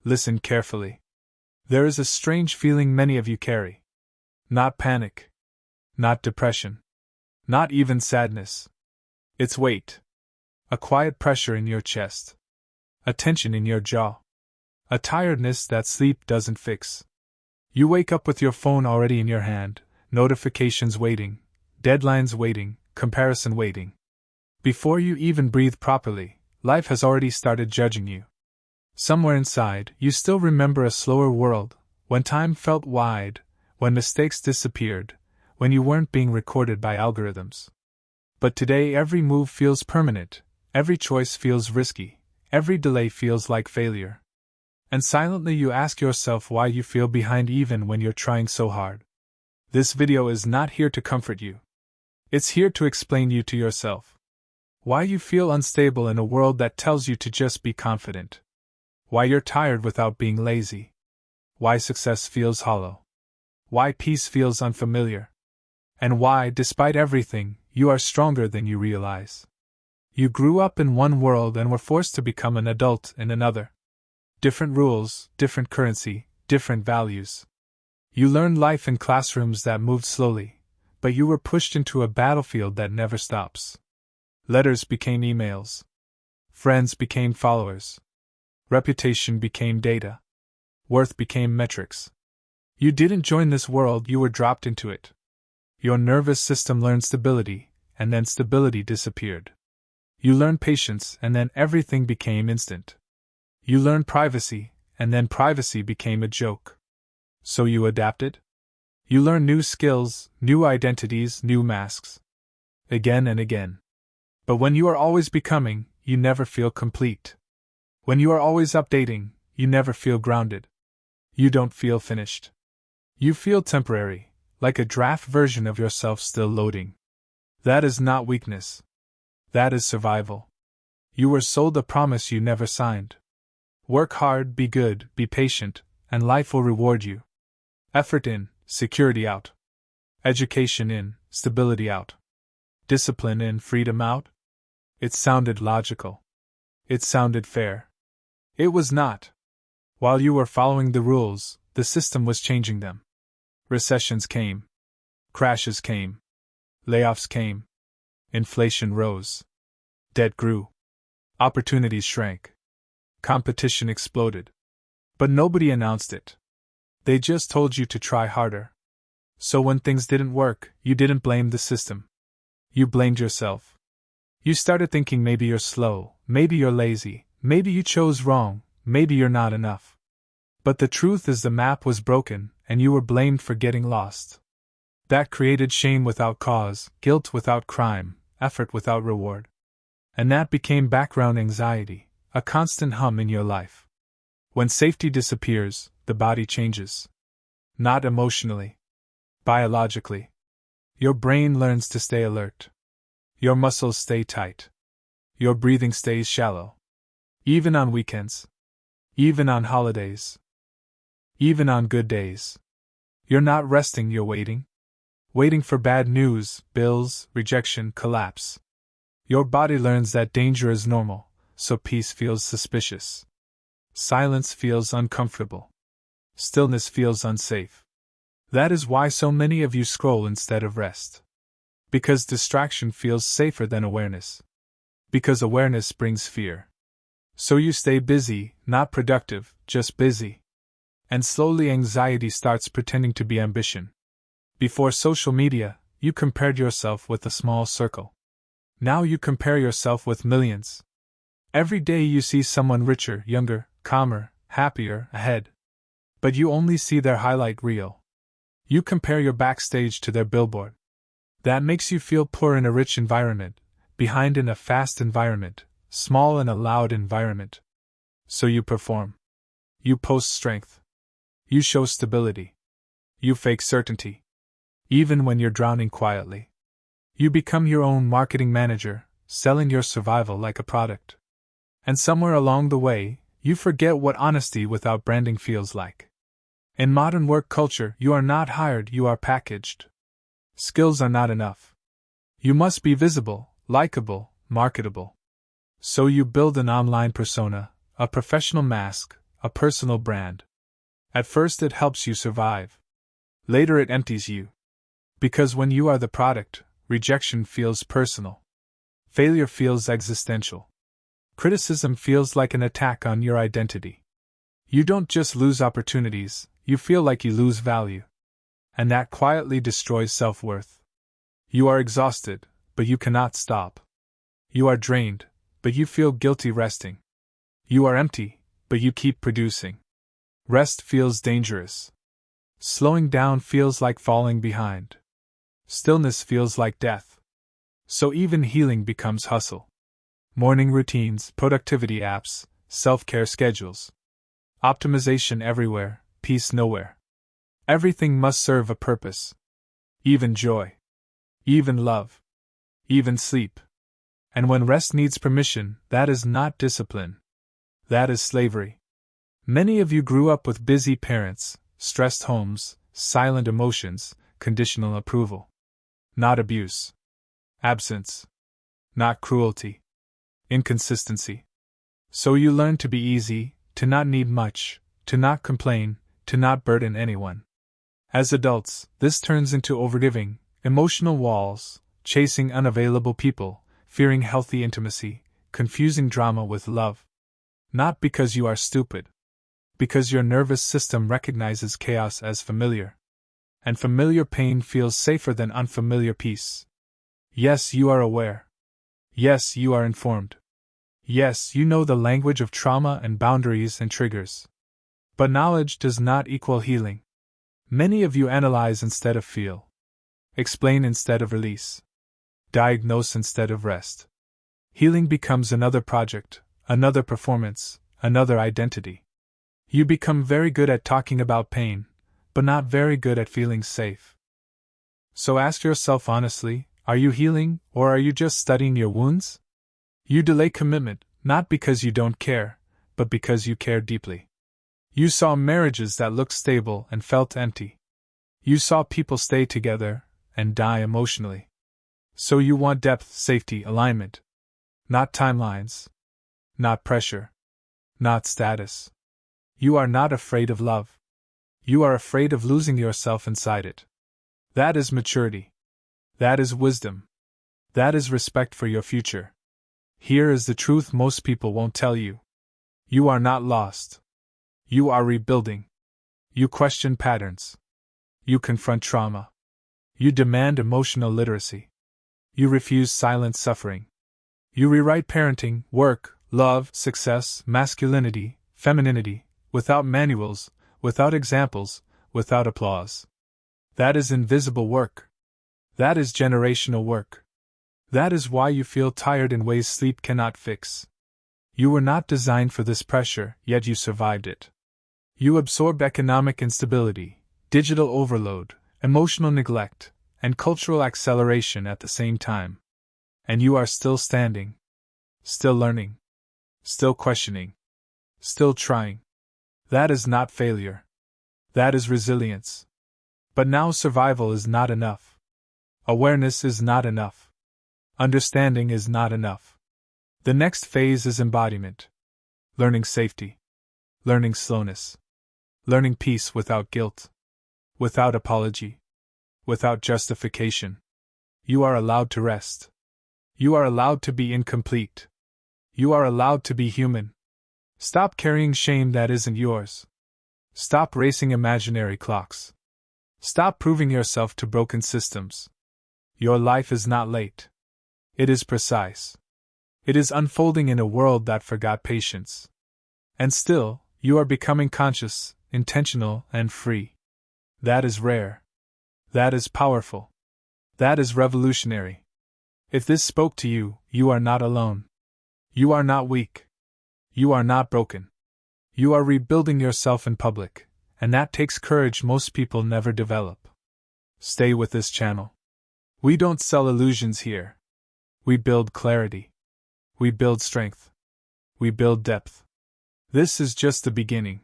Listen carefully. There is a strange feeling many of you carry. Not panic. Not depression. Not even sadness. It's weight. A quiet pressure in your chest. A tension in your jaw. A tiredness that sleep doesn't fix. You wake up with your phone already in your hand, notifications waiting, deadlines waiting, comparison waiting. Before you even breathe properly, life has already started judging you. Somewhere inside, you still remember a slower world, when time felt wide, when mistakes disappeared, when you weren't being recorded by algorithms. But today every move feels permanent, every choice feels risky, every delay feels like failure. And silently you ask yourself why you feel behind even when you're trying so hard. This video is not here to comfort you. It's here to explain you to yourself. Why you feel unstable in a world that tells you to just be confident. Why you're tired without being lazy. Why success feels hollow. Why peace feels unfamiliar. And why, despite everything, you are stronger than you realize. You grew up in one world and were forced to become an adult in another. Different rules, different currency, different values. You learned life in classrooms that moved slowly, but you were pushed into a battlefield that never stops. Letters became emails. Friends became followers. Reputation became data. Worth became metrics. You didn't join this world, you were dropped into it. Your nervous system learned stability, and then stability disappeared. You learned patience, and then everything became instant. You learned privacy, and then privacy became a joke. So you adapted? You learned new skills, new identities, new masks. Again and again. But when you are always becoming, you never feel complete. When you are always updating, you never feel grounded. You don't feel finished. You feel temporary, like a draft version of yourself still loading. That is not weakness. That is survival. You were sold a promise you never signed. Work hard, be good, be patient, and life will reward you. Effort in, security out. Education in, stability out. Discipline in, freedom out. It sounded logical. It sounded fair. It was not. While you were following the rules, the system was changing them. Recessions came. Crashes came. Layoffs came. Inflation rose. Debt grew. Opportunities shrank. Competition exploded. But nobody announced it. They just told you to try harder. So when things didn't work, you didn't blame the system. You blamed yourself. You started thinking maybe you're slow, maybe you're lazy, maybe you chose wrong, maybe you're not enough. But the truth is the map was broken, and you were blamed for getting lost. That created shame without cause, guilt without crime, effort without reward. And that became background anxiety, a constant hum in your life. When safety disappears, the body changes. Not emotionally. Biologically. Your brain learns to stay alert. Your muscles stay tight. Your breathing stays shallow. Even on weekends. Even on holidays. Even on good days. You're not resting, you're waiting. Waiting for bad news, bills, rejection, collapse. Your body learns that danger is normal, so peace feels suspicious. Silence feels uncomfortable. Stillness feels unsafe. That is why so many of you scroll instead of rest. Because distraction feels safer than awareness. Because awareness brings fear. So you stay busy, not productive, just busy. And slowly anxiety starts pretending to be ambition. Before social media, you compared yourself with a small circle. Now you compare yourself with millions. Every day you see someone richer, younger, calmer, happier, ahead. But you only see their highlight reel. You compare your backstage to their billboard. That makes you feel poor in a rich environment, behind in a fast environment, small in a loud environment. So you perform. You post strength. You show stability. You fake certainty. Even when you're drowning quietly. You become your own marketing manager, selling your survival like a product. And somewhere along the way, you forget what honesty without branding feels like. In modern work culture, you are not hired, you are packaged. Skills are not enough. You must be visible, likable, marketable. So you build an online persona, a professional mask, a personal brand. At first it helps you survive. Later it empties you. Because when you are the product, rejection feels personal. Failure feels existential. Criticism feels like an attack on your identity. You don't just lose opportunities, you feel like you lose value. And that quietly destroys self-worth. You are exhausted, but you cannot stop. You are drained, but you feel guilty resting. You are empty, but you keep producing. Rest feels dangerous. Slowing down feels like falling behind. Stillness feels like death. So even healing becomes hustle. Morning routines, productivity apps, self-care schedules. Optimization everywhere, peace nowhere. Everything must serve a purpose. Even joy. Even love. Even sleep. And when rest needs permission, that is not discipline. That is slavery. Many of you grew up with busy parents, stressed homes, silent emotions, conditional approval. Not abuse. Absence. Not cruelty. Inconsistency. So you learned to be easy, to not need much, to not complain, to not burden anyone. As adults, this turns into overgiving, emotional walls, chasing unavailable people, fearing healthy intimacy, confusing drama with love. Not because you are stupid. Because your nervous system recognizes chaos as familiar. And familiar pain feels safer than unfamiliar peace. Yes, you are aware. Yes, you are informed. Yes, you know the language of trauma and boundaries and triggers. But knowledge does not equal healing. Many of you analyze instead of feel. Explain instead of release. Diagnose instead of rest. Healing becomes another project, another performance, another identity. You become very good at talking about pain, but not very good at feeling safe. So ask yourself honestly, are you healing, or are you just studying your wounds? You delay commitment, not because you don't care, but because you care deeply. You saw marriages that looked stable and felt empty. You saw people stay together and die emotionally. So you want depth, safety, alignment. Not timelines. Not pressure. Not status. You are not afraid of love. You are afraid of losing yourself inside it. That is maturity. That is wisdom. That is respect for your future. Here is the truth most people won't tell you. You are not lost. You are rebuilding. You question patterns. You confront trauma. You demand emotional literacy. You refuse silent suffering. You rewrite parenting, work, love, success, masculinity, femininity, without manuals, without examples, without applause. That is invisible work. That is generational work. That is why you feel tired in ways sleep cannot fix. You were not designed for this pressure, yet you survived it. You absorb economic instability, digital overload, emotional neglect, and cultural acceleration at the same time. And you are still standing. Still learning. Still questioning. Still trying. That is not failure. That is resilience. But now survival is not enough. Awareness is not enough. Understanding is not enough. The next phase is embodiment. Learning safety. Learning slowness. Learning peace without guilt. Without apology. Without justification. You are allowed to rest. You are allowed to be incomplete. You are allowed to be human. Stop carrying shame that isn't yours. Stop racing imaginary clocks. Stop proving yourself to broken systems. Your life is not late. It is precise. It is unfolding in a world that forgot patience. And still, you are becoming conscious, intentional, and free. That is rare. That is powerful. That is revolutionary. If this spoke to you, you are not alone. You are not weak. You are not broken. You are rebuilding yourself in public, and that takes courage most people never develop. Stay with this channel. We don't sell illusions here. We build clarity. We build strength. We build depth. This is just the beginning.